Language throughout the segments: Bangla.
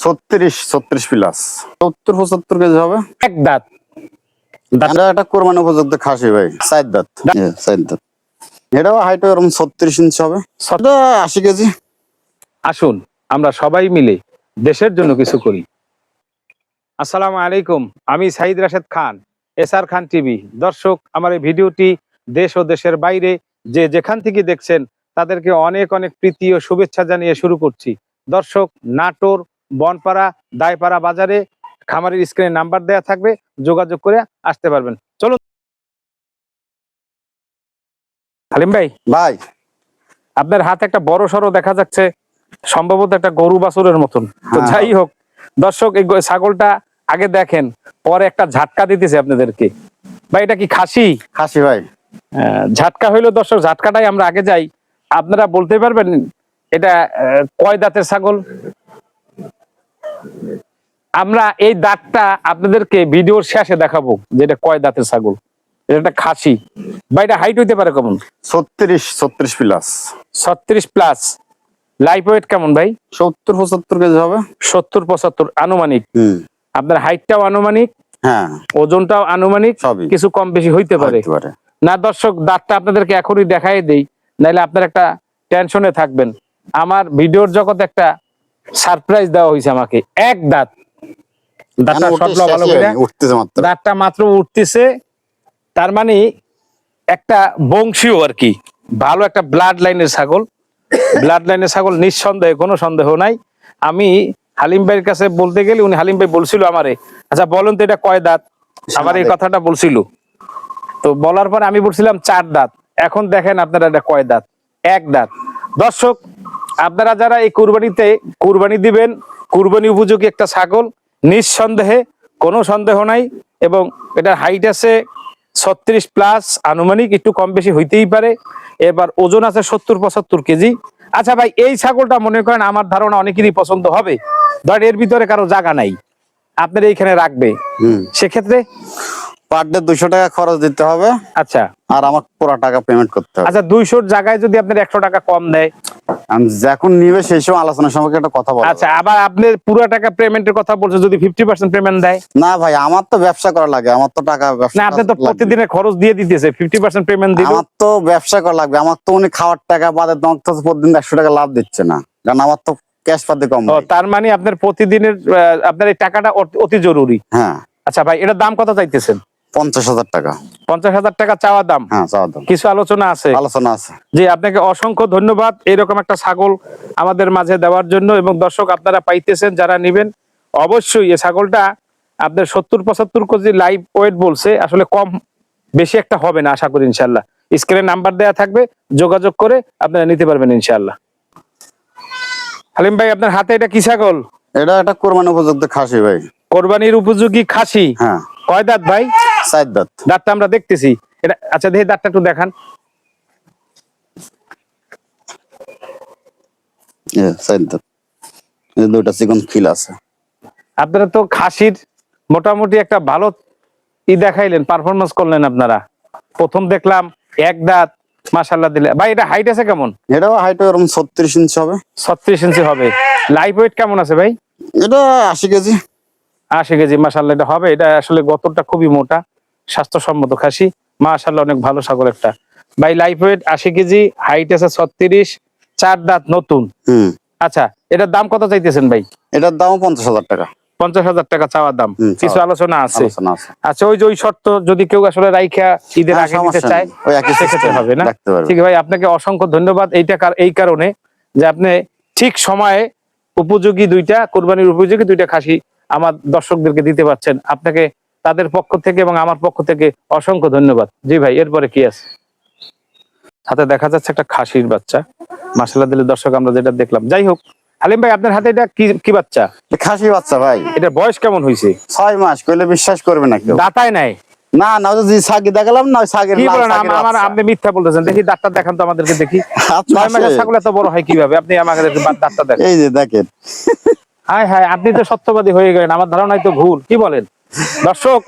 36 প্লাস 70-75 কেজি হবে। এক দাঁত। একটা কোরবানি উপযুক্ত খাসি ভাই, 4 দাঁত। 4 দাঁত। এটাও হাইট এরকম 36 ইঞ্চি হবে, 80 কেজি। আসুন আমরা সবাই মিলে দেশের জন্য কিছু করি। আসসালামু আলাইকুম, আমি সাইদ রাশেদ খান, এসআর খান টিভি। দর্শক, আমার এই ভিডিওটি দেশ ও দেশের বাইরে যে যেখান থেকে দেখছেন তাদেরকে অনেক অনেক প্রীতি ও শুভেচ্ছা জানিয়ে শুরু করছি। দর্শক, নাটোর বনপাড়া দায়পাড়া বাজারে খামারের স্ক্রিনে নাম্বার দেয়া থাকবে, যোগাযোগ করে আসতে পারবেন। চলুন হালিম ভাই, আপনার হাতে একটা বড় সড়ো দেখা যাচ্ছে, সম্ভবত একটা গরু বাছুরের মতন। তো যাই হোক দর্শক, এই ছাগলটা আগে দেখেন, পরে একটা ঝাটকা দিতেছে আপনাদেরকে। ভাই এটা কি খাসি? খাসি ভাই। ঝাটকা হইলো দর্শক, ঝাটকাটাই আমরা আগে যাই। আপনারা বলতে পারবেন এটা কয় দাঁতের ছাগল? আমরা এই দাঁতটা আপনাদেরকে ভিডিওর শেষে দেখাবো যে এটা কয় দাঁতের ছাগল। এটা একটা খাসি। ভাই এটা হাইট হইতে পারে কেমন? 36 প্লাস। 36 প্লাস। লাইফ ওয়েট কেমন ভাই? 70-75 কেজি হবে। 70-75 আনুমানিক। আপনার হাইটটাও আনুমানিক, হ্যাঁ, ওজনটাও আনুমানিক, কিছু কম বেশি হইতে পারে। না দর্শক, দাঁতটা আপনাদেরকে এখনই দেখাই দেই, নাইলে আপনার একটা টেনশনে থাকবেন। আমার ভিডিওর জগতে একটা সারপ্রাইজ দেওয়া হয়েছে আমাকে। এক দাঁত, দাঁতটা সবলা ভালো করে, দাঁতটা মাত্র উঠতেছে। তার মানে একটা বংশীয় আর কি, ভালো একটা ব্লাড লাইনের ছাগল। ব্লাড লাইনের ছাগল নিঃসন্দেহে, কোনো সন্দেহ নাই। আমি হালিম ভাইয়ের কাছে বলতে গেলে উনি, হালিম ভাই বলছিল আমারে, আচ্ছা বলেন তো এটা কয় দাঁত। আমার এই কথাটা বলছিল, তো বলার পরে আমি বলছিলাম 4 দাঁত। এখন দেখেন আপনারা এটা কয় দাঁত? এক দাঁত। দর্শক, আপনারা যারা এই কুরবানিতে কুরবানি দিবেন, কুরবানি উপযোগী একটা ছাগল, নিঃসন্দেহে, কোনো সন্দেহ নাই। এবং এটার হাইট আছে 36 প্লাস, আনুমানিক একটু কম বেশি হইতেই পারে। এবার ওজন আছে 70-75 কেজি। আচ্ছা ভাই, এই ছাগলটা মনে করেন আমার ধারণা অনেকেরই পছন্দ হবে। ধর এর ভিতরে কারো জায়গা নাই, আপনার এইখানে রাখবে, সেক্ষেত্রে পার ডে 200 টাকা খরচ দিতে হবে। আচ্ছা, আর আমার পুরো টাকা পেমেন্ট করতে হবে। আচ্ছা 200 জায়গায় যদি আপনার 100 টাকা কম দেয়, আমি যখন নিবে সেই সময় আলোচনার সম্পর্কে একটা কথা বলবো। আচ্ছা, আবার আপনার পুরো টাকা পেমেন্টের কথা বলছে, যদি 50% পেমেন্ট দেয়? না ভাই, আমার তো ব্যবসা করা লাগে, আমার তো টাকা ব্যবসা না, আপনি তো প্রতিদিনের খরচ দিয়ে দিতেছে, 50% পেমেন্ট দিলে আমার তো ব্যবসা করা লাগবে। আমার তো উনি খাওয়ার টাকা বাদে তোমাকে তো প্রতিদিন 100 টাকা লাভ দিচ্ছে না, কারণ আমার তো ক্যাশ পাতি কম। তার মানে আপনার প্রতিদিনের আপনার এই টাকাটা অতি জরুরি। হ্যাঁ। আচ্ছা ভাই, এটার দাম কত চাইতেছেন? 50,000 টাকা। 50,000 টাকা চাওয়া দাম? হ্যাঁ, চাওয়া দাম। কিছু আলোচনা আছে? আলোচনা আছে। জি, আপনাকে অসংখ্য ধন্যবাদ এরকম একটা ছাগল আমাদের মাঝে দেওয়ার জন্য। এবং দর্শক, আপনারা পাইতেছেন যারা নিবেন, অবশ্যই এই ছাগলটা আপনার 70-75 কেজি লাইভ ওয়েট বলছে, আসলে কম বেশি একটা হবে না আশা করি ইনশাল্লাহ। স্ক্রিনে নাম্বার দেয়া থাকবে, যোগাযোগ করে আপনারা নিতে পারবেন ইনশাল্লাহ। হালিম ভাই, আপনার হাতে এটা কি ছাগল? এটা একটা কোরবানি উপযুক্ত খাসি ভাই। কোরবানির উপযোগী খাসি? হ্যাঁ। কয় দাঁত ভাই? 4 দাঁত। দাঁতটা আমরা দেখতেছি এটা। আচ্ছা দেখি দাঁতটা একটু দেখান। 4 দাঁত। দুটো চিকন খিল আছে। আপনারা তো খাসির মোটামুটি একটা ভালো দেখাইলেন, পারফরমেন্স করলেন আপনারা। প্রথম দেখলাম এক দাঁত, মাশাআল্লাহ দিলে। ভাই এটা হাইট আছে কেমন? এটাও হাইট এরকম 36 ইঞ্চি হবে। 36 ইঞ্চি হবে। লাইভ ওয়েট কেমন আছে ভাই? এটা 80 কেজি। 80 কেজি, মাশাআল্লাহ এটা হবে। এটা আসলে গতরটা খুবই মোটা, স্বাস্থ্যসম্মত খাসি, মাশাআল্লাহ অনেক ভালো ছাগল একটা। ভাই লাইভ ওয়েট 80 কেজি, হাইট আছে 36, 4 দাঁত নতুন। আচ্ছা, এটার দাম কত চাইতেছেন ভাই? এটার দাম 50,000 টাকা। 50,000 টাকা চাওয়ার দাম, কিছু আলোচনা আছে? আচ্ছা, ওই শর্ত যদি কেউ আসলে রাইখা ঈদের আগে নিতে চায়, সেক্ষেত্রে হবে না? ঠিক ভাই, আপনাকে অসংখ্য ধন্যবাদ এই কারণে যে আপনি ঠিক সময়ে উপযোগী দুইটা, কোরবানির উপযোগী দুইটা খাসি আমার দর্শকদেরকে দিতে পারছেন। আপনাকে তাদের পক্ষ থেকে এবং আমার পক্ষ থেকে অসংখ্য ধন্যবাদ। জি ভাই, এরপরে কি আছে? হাতে দেখা যাচ্ছে একটা খাসির বাচ্চা, মাশাআল্লাহ দিলে। দর্শক, আমরা যেটা দেখলাম, যাই হোক, হালিম ভাই আপনার হাতে এটা কি বাচ্চা? খাসি বাচ্চা ভাই। এটা বয়স কেমন হইছে? 6 মাস। কইলে বিশ্বাস করবে না কেউ। দাঁতায় নাই? না না, ওই যে ছাগি দেখালাম না, ওই ছাগের কি বলেন? আপনি মিথ্যা বলতেছেন। দেখি দাঁতটা দেখান তো আমাদেরকে, দেখি। 6 মাসের ছাগল এত বড় হয় কিভাবে? আপনি আমাকে দাঁতটা দেখেন। এই যে দেখেন। হায় হায়, আপনি তো সত্যবাদী হয়ে গেলেন। আমার ধারণাই তো ভুল। কি বলেন? দর্শক,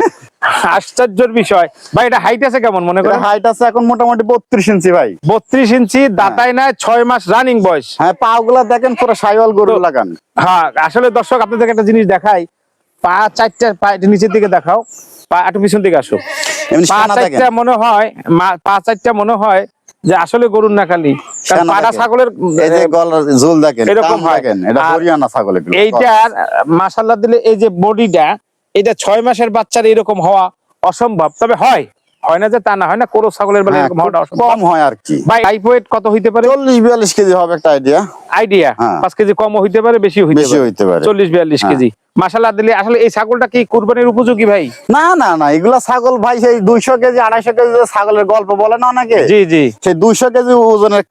আশ্চর্যের বিষয় ভাই, এটা হাইট আছে কেমন মনে করেন? হাইট আছে এখন মোটামুটি 32 ইঞ্চি ভাই। 32 ইঞ্চি, দাতায় নাই, 6 মাস রানিং বয়স। হ্যাঁ, পা গুলা দেখেন পুরো সাইওয়াল গরু লাগান। হ্যাঁ, আসলে দর্শক আপনাদেরকে একটা জিনিস দেখাই, পা চারটা, পা একটু নিচের দিকে দেখাও, পা একটু পিছন দিকে আসো। এমনি পা সানা দেখেন, চারটা মনে হয়, পা চারটা মনে হয় যে আসলে গরুর না খালি, কারণ সানা পাড়া দেখেন। ছাগলের এই যে গলার ঝোল দেখেন, এরকম কান হয়। দেখেন, এটা আর হরিয়ানা ছাগল এগুলো। এইটার মাশাআল্লাহ দিলে এই যে বডিটা, এটা 6 মাসের বাচ্চার এরকম হওয়া অসম্ভব, তবে হয় না যে তা না, হয় না, কোরো ছাগলের বেলা হ্যাঁ, এরকম হওয়াটা অসম্ভব। কম হয় আর কি। ভাই লাইফ ওয়েট কত হইতে পারে? 40-42 কেজি হবে একটা আইডিয়া। হ্যাঁ। 5 কেজি কম হইতে পারে, বেশি হইতে পারে। 40-42 হ্যাঁ। কেজি মাশাআল্লাহ দিলে। আসলে এই ছাগলটা কি কুরবানির উপযোগী ভাই? না না না, এগুলা ছাগল ভাই সেই 200 কেজি 250 কেজি যে ছাগলের গল্প বলে না অনেকে, জি জি, সেই 200 কেজি ওজনের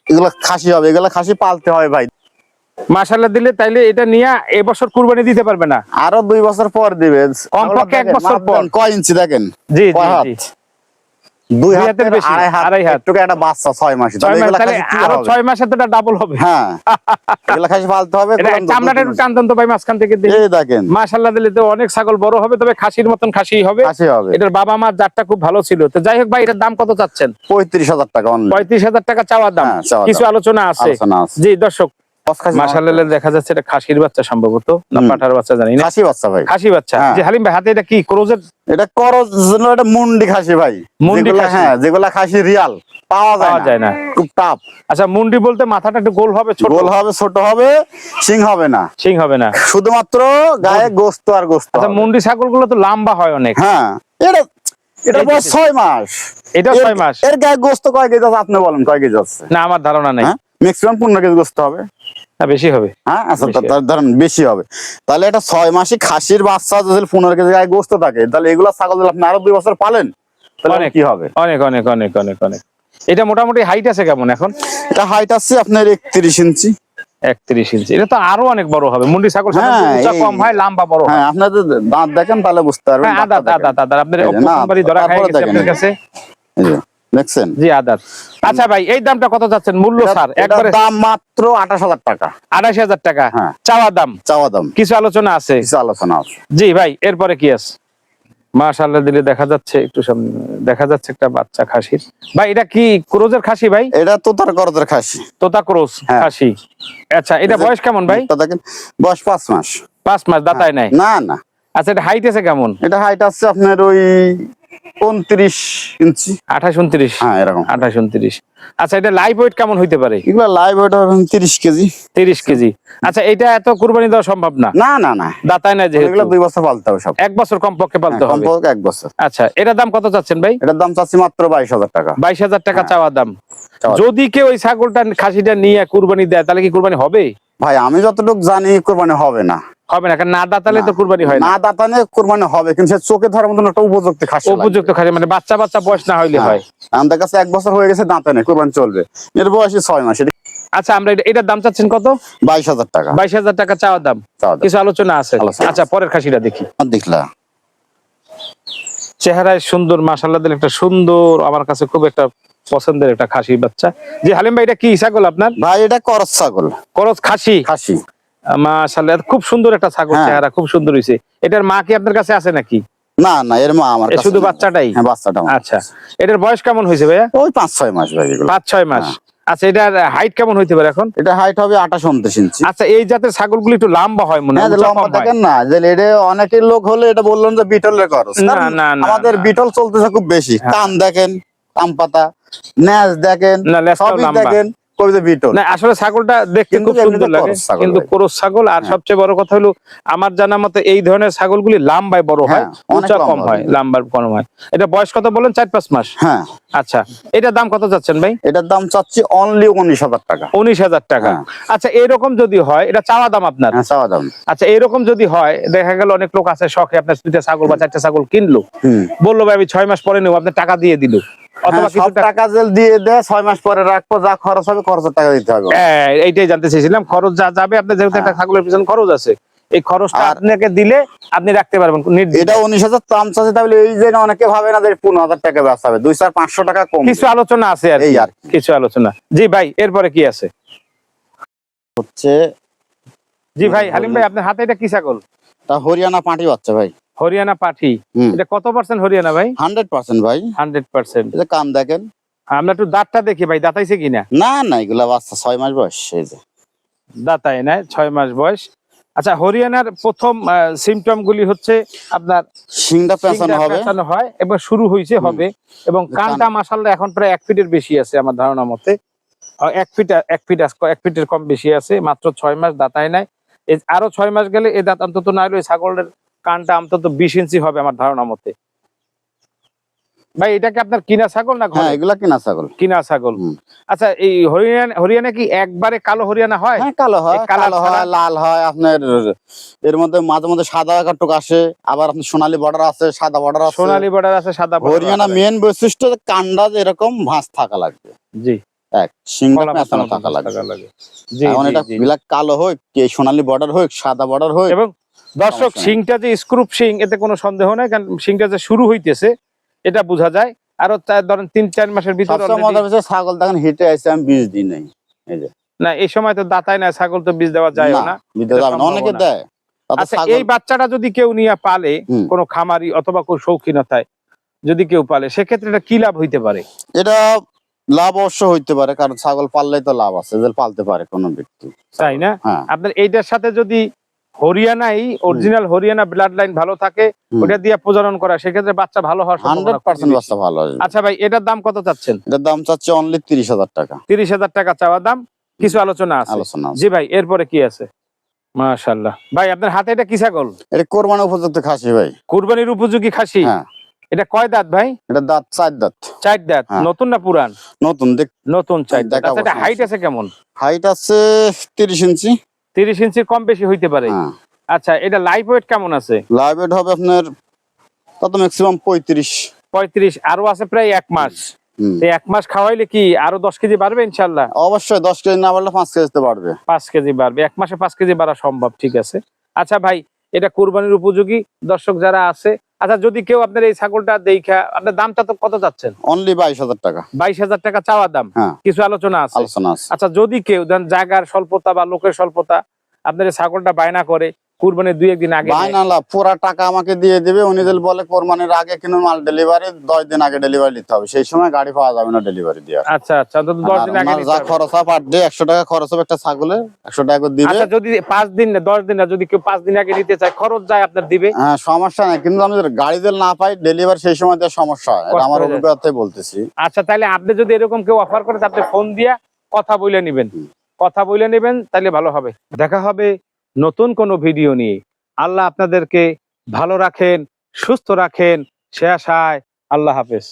এগুলা খাসি হবে, এগুলা খাসি পালতে হয় ভাই। মাশাআল্লাহ দিলে তাইলে এটা নিয়ে এবছর কুরবানি দিতে পারবে না? আরো 2 বছর পর দিবে। কমপক্ষে 1 বছর পর। কয় ইঞ্চি দেখেন? জি জি কয় হাত? জি, 2 হাতের হাতের বেশি, আড়াই হাত। একটু একটা বাচ্চা 6 মাস, 6 মাস, তাহলে আরো 6 মাসে তো এটা ডাবল হবে। হ্যাঁ, এগুলা খাসি পালতে হবে। এটা চামড়াটা একটু টানতেন তো ভাই মাঝখান থেকে দেখি। এই দেখেন, মাশাআল্লাহ দিলে তো অনেক ছাগল বড় হবে, তবে খাসির মতন খাসি হবে। খাসি হবে। এটার বাবা মার জাতটা খুব ভালো ছিল। তো যাই হোক ভাই, এটার দাম কত চাচ্ছেন? 35,000 টাকা অনলি। 35,000 টাকা চাওয়ার দাম। হ্যাঁ, চাওয়া কিছু দাম। আলোচনা আছে। জি দর্শক, মাশাআল্লাহ দেখা যাচ্ছে এটা খাসির বাচ্চা সম্ভবত, না পাঠার বাচ্চা জানি না। খাসি বাচ্চা ভাই, খাসি বাচ্চা। হ্যাঁ। জি হালিম ভাই, হাতে এটা কি ক্রোজের? এটা করজ, এটা মুন্ডি খাসি ভাই। মুন্ডি যেগুলা- খাসি। হ্যাঁ, যেগুলা খাসি রিয়াল পাওয়া যায় না, খুব টাফ। আচ্ছা, মুন্ডি বলতে মাথাটা একটু গোল হবে, ছোট গোল হবে, ছোট হবে, শিং হবে না, সিং হবে না, শুধুমাত্র গায়ে গোস্ত আর গোস্ত আচ্ছা, হবে। মুন্ডি ছাগলগুলো তো লম্বা হয় অনেক। হ্যাঁ, এটা এটা বয়স 6 মাস। এটা 6 মাস। এর গায়ে গোস্ত কয় কেজি আছে আপনি বলেন, কয় কেজি আছে? না, আমার ধারণা নাই। ম্যাক্সিমাম 15 কেজি গোস্ত হবে। না, বেশি হবে। হ্যাঁ, আচ্ছা, বেশি হবে। ধরেন বেশি হবে। তাহলে এটা 6 মাসে খাসির বাচ্চা যদি 15 কেজি গায়ে গোস্ত থাকে, তাহলে এগুলা ছাগল যদি আপনি আরো 2 বছর পালেন, তাহলে অনেক কি হবে? অনেক অনেক অনেক অনেক অনেক। এটা মোটামুটি হাইট আছে কেমন এখন? এটা হাইট আছে আপনার 31 ইঞ্চি। 31 ইঞ্চি। এটা তো আরো অনেক বড় হবে। মুন্ডি ছাগল হ্যাঁ, উচ্চতা কম হয়, লম্বা বড় হয়। হ্যাঁ, আপনার যদি দাঁত দেখেন তাহলে বুঝতে পারবেন। হ্যাঁ, আদাত আদাত আদাত। আপনার এই যে, না, প্রথমবারই ধরা খাই তারপরে গেছে দেখেন, আপনার কাছে। এই যে, দেখছেন? জি, আদাত। আচ্ছা ভাই, এই দামটা কত যাচ্ছেন? মূল্য স্যার এটার একবারে দাম মাত্র 28,000 টাকা। 28,000 টাকা হ্যাঁ। চাওয়া দাম। চাওয়া দাম, কিছু আলোচনা আছে। কিছু আলোচনা আছে। জি ভাই, এরপরে কি আছে? মাশাআল্লাহ দিলে দেখা যাচ্ছে, একটু সামনে দেখা যাচ্ছে একটা বাচ্চা খাসির। ভাই এটা কি ক্রোজের খাসি ভাই? এটা তোতার করদের খাসি, তোতা ক্রোজ হ্যাঁ। খাসি। আচ্ছা, এটা বয়স কেমন ভাই? এটা দেখেন, বয়স 5 মাস। 5 মাস, দাতায় নাই। না না, আচ্ছা, এটা হাইট আছে কেমন? এটা হাইট আছে আপনার ওই 29 ইঞ্চি। 28-29। হ্যাঁ, এরকম। 28-29। আচ্ছা, এটা লাইভ ওয়েট কেমন হইতে পারে? এগুলা লাইভ ওয়েট হবে 30 কেজি। 30 কেজি। আচ্ছা, এটা এত কুরবানি দেওয়া সম্ভব না? না না না, দাতায় নাই যেহেতু। এগুলা 2 বছর পালতে হবে সব। 1 বছর কমপক্ষে পালতে হবে। কমপক্ষে 1 বছর। আচ্ছা, এটার দাম কত চাচ্ছেন ভাই? এটার দাম চাচ্ছি মাত্র 22,000 টাকা। 22,000 টাকা হ্যাঁ। চাওয়া দাম। চাওয়া দাম। যদি কেউ ওই ছাগলটা খাসিটা নিয়ে কুরবানি দেয়, তাহলে কি কুরবানি হবে? ভাই আমি যতটুকু জানি কোরবানি হবে না। হবে না, কারণ না দাতালে তো কুরবানি হয় না। না দাতানে কোরবানি হবে, কিন্তু সে চোখে ধরার মতন একটা উপযুক্ত খাসি লাগবে। উপযুক্ত খাসি মানে বাচ্চা বাচ্চা বয়স না হইলে হয়। আমাদের কাছে 1 বছর হয়ে গেছে, দাঁতানে কোরবানি চলবে, এর বয়সে 6 মাস। আচ্ছা, আমরা এটার দাম চাচ্ছেন কত? 22,000 টাকা। 22,000 টাকা চাওয়া দাম। চাওয়া দাম। কিছু আলোচনা আছে। আলোচনা আচ্ছা, পরের খাসিটা দেখি। দেখলা চেহারায় সুন্দর, মাশাআল্লাহ দিলে একটা সুন্দর, আমার কাছে খুব একটা পছন্দের একটা খাসি বাচ্চা। জি হালিম ভাই, এটা কি ছাগল আপনার? ভাই এটা করজ ছাগল, করজ খাসি। খাসি। মাশাআল্লাহ, খুব সুন্দর একটা ছাগল, হ্যাঁ। চেহারা খুব সুন্দর হইছে। এটার মা কি আপনার কাছে আছে নাকি? না না, এর মা আমার কাছে শুধু নেই। বাচ্চাটাই? হ্যাঁ, বাচ্চাটা আমার আচ্ছা, কাছে। এটার বয়স কেমন হয়েছে ভাইয়া? ওই 5-6 মাস ভাই এগুলো। 5-6 মাস। আচ্ছা, এটার হাইট কেমন হইতে পারে এখন? এটা হাইট হবে 28-29 ইঞ্চি। আচ্ছা, এই জাতের ছাগলগুলি একটু লম্বা হয় মনে হয়, হ্যাঁ, উঁচা লম্বা কম হয়। দেখেন না, যে এটা অনেকের লোক হলে এটা বললেন যে বিটলের করজ। না, কারণ না, না, আমাদের না। বিটল চলতেছে খুব বেশি। কান দেখেন, কান পাতা, ন্যাজ দেখেন, না, লেজটাও সবই লম্বা। দেখেন, কই যে বিটল। না, আসলে ছাগলটা দেখতে কিন্তু খুব সুন্দর এমনিতে লাগে, করজ ছাগল কিন্তু ভাই। করজ ছাগল। আর সবচেয়ে বড় কথা হলো, আমার জানা মতে এই ধরনের ছাগলগুলি লম্বায় বড় হয়, হ্যাঁ, অনেক উঁচা কম লম্বা হয়, হবে। লম্বার কম হয়। এটা বয়স কত বলেন? 4-5 মাস। হ্যাঁ, আচ্ছা, এটার দাম কত যাচ্ছেন ভাই? এটার দাম চাচ্ছি অনলি 19,000 টাকা। 19,000 টাকা। হ্যাঁ। আচ্ছা, এরকম যদি হয়, এটা চাওয়া দাম আপনার? হ্যাঁ, চাওয়া দাম। আচ্ছা, এরকম যদি হয়, দেখা গেল অনেক লোক আছে শখে আপনার 2টা ছাগল বা 4টা ছাগল কিনলো, বললো ভাই আমি 6 মাস পরে নেবো, আপনি টাকা দিয়ে দিল, অথবা হ্যাঁ, কিছু সব টাকা জেল দিয়ে দেয়, 6 মাস পরে রাখবো, যা খরচ হবে খরচের টাকা দিতে হবে। এইটাই জানতে চাইছিলাম, খরচ যা যাবে আপনার, যেহেতু একটা ছাগলের পিছনে খরচ আছে, এই খরচটা আর আপনাকে দিলে আপনি রাখতে পারবেন নির্দ্বিধায়। এটা 19,000 দাম চাচ্ছে, তাহলে এই যে অনেকে ভাবে না যে 15,000 টাকা বেচা হবে, 200-500 টাকা কম। কিছু আলোচনা আছে আর এই কি, আর কি। কিছু আলোচনা। জি ভাই, এরপরে কি আছে? হচ্ছে জি ভাই হালিম ভাই, আপনার হাতে এটা কি ছাগল? তা হরিয়ানা পাঁটি বাচ্চা ভাই। হরিয়ানা পাঠি, হুম। এটা কত পার্সেন্ট হরিয়ানা ভাই? 100% ভাই। 100%। এই যে কান দেখেন। আমরা একটু দাঁতটা দেখি ভাই, দাঁতাইছে কিনা। না না, এগুলা বাচ্চা 6 মাস বয়স। এই যে দাঁতায় নাই, 6 মাস বয়স। আচ্ছা, হরিয়ানার প্রথম সিমটম গুলি হচ্ছে আপনার শিংটা পেঁচানো হবে, পেঁচানো হয় এবং শুরু হয়েছে হবে, এবং কানটা মাশাআল্লাহ এখন প্রায় 1 ফিটের বেশি আছে আমার ধারণা মতে। 1 ফিটের কম বেশি আছে, মাত্র 6 মাস, দাঁতায় নাই। আরো 6 মাস গেলে এই দাঁত অন্তত না হলে ছাগলের কানটা অন্তত 20 ইঞ্চি হবে আমার ধারণা মতে। ভাই এটা কি আপনার কিনা ছাগল না ঘরে? হ্যাঁ এগুলা কিনা ছাগল। কিনা ছাগল। আচ্ছা, এই হরিয়ানা কি একবারে কালো হরিয়ানা হয়? হ্যাঁ কালো হয়, কালো হয়, লাল হয়, আপনার এর মধ্যে মাঝে মধ্যে সাদা কাটুক আসে, আবার আপনার সোনালী বর্ডার আছে, সাদা বর্ডার আছে। সোনালী বর্ডার আছে, সাদা বর্ডার। হরিয়ানা মেন বৈশিষ্ট্য কান্ডা এরকম ভাঁজ থাকা লাগবে। জি। এক শিংটা পেঁচানো থাকা লাগবে। জি এখন এটা ব্ল্যাক কালো হোক, কে সোনালী বর্ডার হোক, সাদা বর্ডার হোক। এবং দর্শক, শিংটা যে স্ক্রুপ শিং, এতে কোনো সন্দেহ নাই, কারণ শিংটা যে শুরু হইতেছে এটা বোঝা যায়। আরো ধরেন 3-4 মাসের ভিতরে ছাগল দেখেন হিটে আছে, আমি বীজ দিই নাই। এই যে না, এই সময় তো দাঁতায় না, ছাগল তো বীজ দেওয়া যায় না, অনেকে দেয়। আচ্ছা, এই বাচ্চাটা যদি কেউ নিয়ে পালে, কোনো খামারি অথবা কোনো শৌখিনতায় যদি কেউ পালে, সেক্ষেত্রে এটা কি লাভ হইতে পারে? এটা লাভ অবশ্য হইতে পারে, কারণ ছাগল পাললেই তো লাভ আছে, যে পালতে পারে কোনো ব্যক্তি, তাই না? আপনার এইটার সাথে যদি হরিয়ানাই অরিজিনাল হরিয়ানা ব্লাড লাইন ভালো থাকে, ওটা দিয়ে প্রজনন করা, সেক্ষেত্রে বাচ্চা ভালো হওয়ার 100% বাচ্চা ভালো হয়। আচ্ছা ভাই, এটার দাম কত চাচ্ছেন? এটার দাম চাচ্ছে অনলি 30,000 টাকা। 30,000 টাকা চাওয়া দাম, কিছু আলোচনা আছে। জি ভাই, এরপরে কি আছে? মাশাআল্লাহ ভাই, আপনার হাতে এটা কি ছাগল? এটা কোরবানির উপযুক্ত খাসি ভাই। কুরবানির উপযোগী খাসি? হ্যাঁ। এটা কয় দাঁত ভাই? এটা দাঁত 4 দাঁত। 4 দাঁত। নতুন না পুরান? নতুন। নতুন 4 দাঁত। আচ্ছা, এটা হাইট আছে কেমন? হাইট আছে 30 ইঞ্চি। 30 ইঞ্চির কম বেশি হইতে পারে। আচ্ছা, এটা লাইভ ওয়েট কেমন আছে? লাইভ ওয়েট হবে আপনার কত, ম্যাক্সিমাম 35। আরো আছে প্রায় 1 মাস। 1 মাস খাওয়াইলে কি আরো 10 কেজি বাড়বে ইনশাআল্লাহ? অবশ্যই 10 কেজি না বাড়লে 5 কেজিতে বাড়বে। 5 কেজি বাড়বে, 1 মাসে 5 কেজি বাড়া সম্ভব। ঠিক আছে। আচ্ছা ভাই, এটা কুরবানির উপযোগী দর্শক যারা আছে, আচ্ছা যদি কেউ আপনার এই ছাগলটা দেখা, আপনার দামটা তো কত যাচ্ছেন? অনলি 22,000 টাকা। 22,000 টাকা চাওয়া দাম, কিছু আলোচনা আছে? আচ্ছা, যদি কেউ জায়গার স্বল্পতা বা লোকের স্বল্পতা আপনার এই ছাগলটা বায়না করে, কুরবানির 2-1 দিন আগে বায়না না, পুরো টাকা আমাকে দিয়ে দিবে। উনি যদি বলে কোরবানির আগে কিনুন মাল, ডেলিভারি 10 দিন আগে ডেলিভারি দিতে হবে, সেই সময় গাড়ি পাওয়া যাবে না ডেলিভারি দিয়ে। আচ্ছা আচ্ছা, তো 10 দিন আগে যা খরচ হবে পার ডে 100 টাকা খরচ হবে একটা ছাগলে, 100 টাকা করে দিবে। আচ্ছা, যদি 5 দিন না 10 দিন না, যদি কেউ 5 দিন আগে নিতে চায়, খরচ যায় আপনার দিবে? হ্যাঁ, সমস্যা নাই, কিন্তু আমি গাড়ি দিলে না পাই ডেলিভারি, সেই সময় দিয়ে সমস্যা হয়, এটা আমার অভিজ্ঞতায় বলতেছি। আচ্ছা, তাহলে আপনি যদি এরকম কেউ অফার করে, আপনি ফোন দিয়া কথা বলে নেবেন, তাহলে ভালো হবে। দেখা হবে নতুন কোনো ভিডিও নিয়ে। আল্লাহ আপনাদেরকে ভালো রাখেন, সুস্থ রাখেন, সে আশায় আল্লাহ হাফেজ।